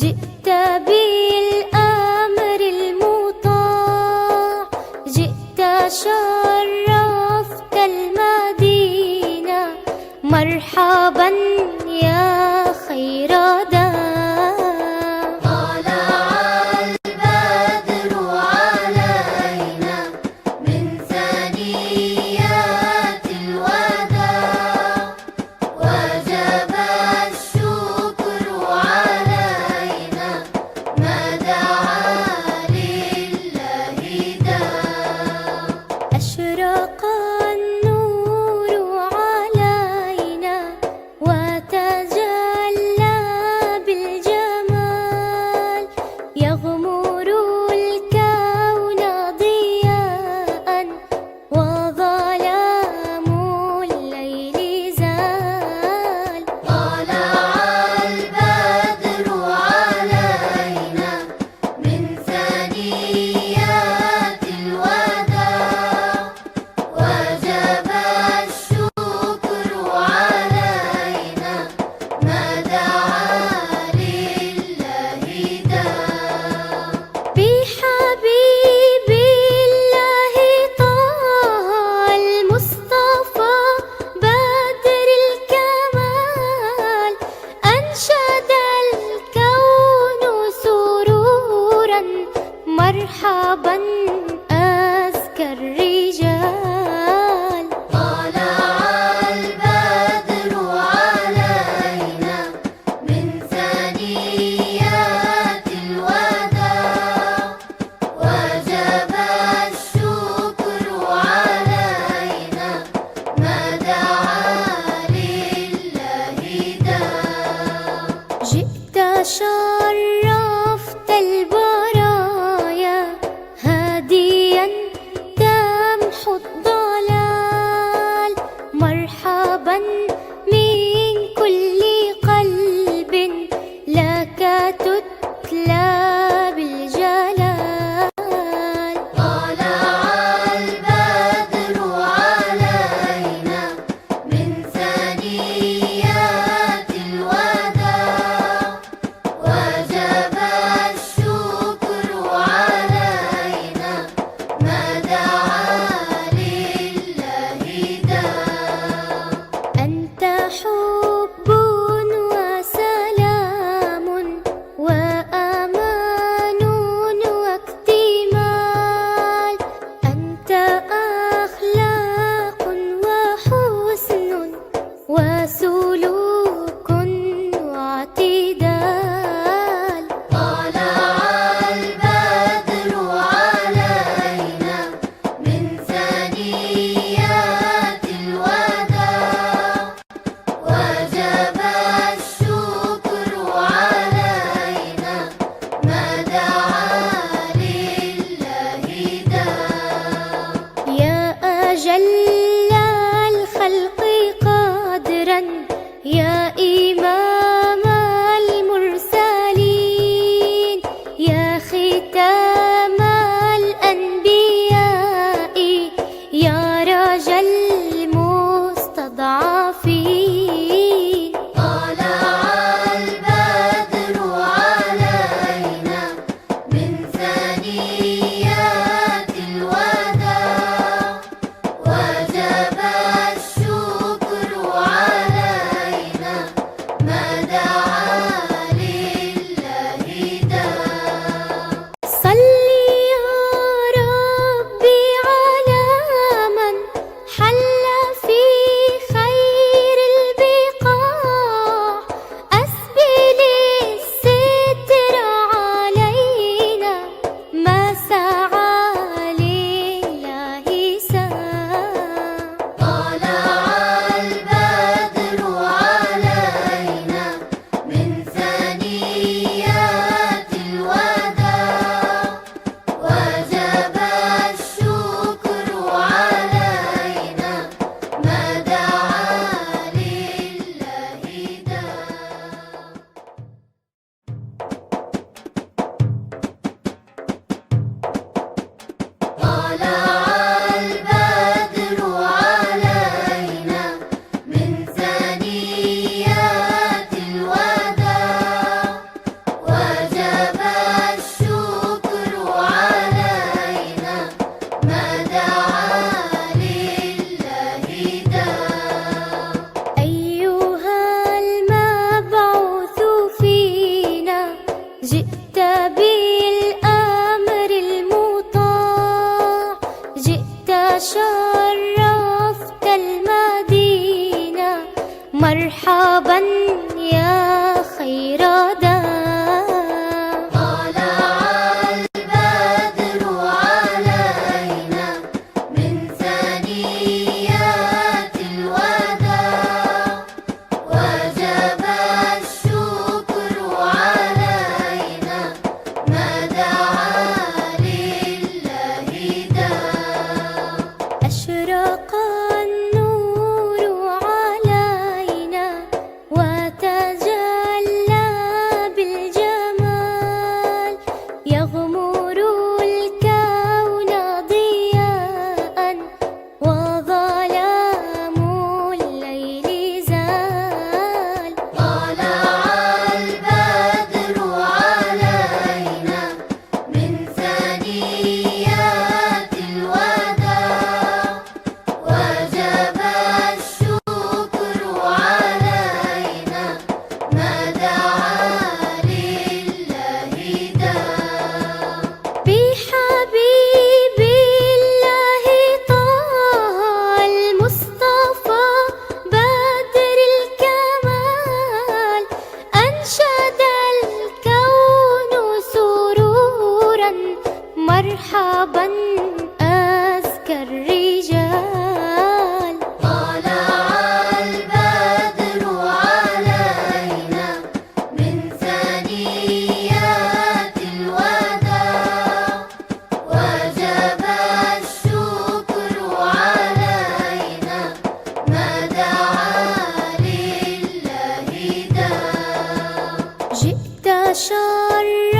جئت بالأمر المطاع، جئت شرفت المدينة، مرحبا يا خير داع. أشرق النور علينا وتجلى بالجمال، يغمر الكون ضياء وظلام الليل زال. طلع البدر علينا من ثنيات الوداع، وجب الشكر علينا ما دعا لله داع. بحبيب الله طه المصطفى بدر الكمال، أنشد الكون سرورا مرحبا أزكى الرجال. طلع البدر علينا من ثنيات الوداع، وجب الشكر علينا ما دعا لله داع. جئت شرفت البرايا هاديا تمحو الضلال، مرحبا من كل قلب لك تتلى بالجلال. طلع البدر علينا من ثنيات الوداع، وجب الشكر جئت بالأمر المطاع، جئت شرفت المدينة، مرحبا يا خير داع. طلع البدر علينا من ثنيات الوداع، وجب الشكر علينا ما دعا لله داع. أشرق النور علينا وتجلى بالجمال، يغمر الكون ضياء وظلام الليل زال. طلع البدر علينا من ثنيات الوداع، وجب الشكر علينا ما دعا لله داع. بحبيب الله طه المصطفى بدر الكمال، أنشد الكون سرورا مرحبا أزكى الرجال. طلع البدر علينا من ثنيات الوداع، وجب الشكر علينا ما دعا لله داع. جئت شرفت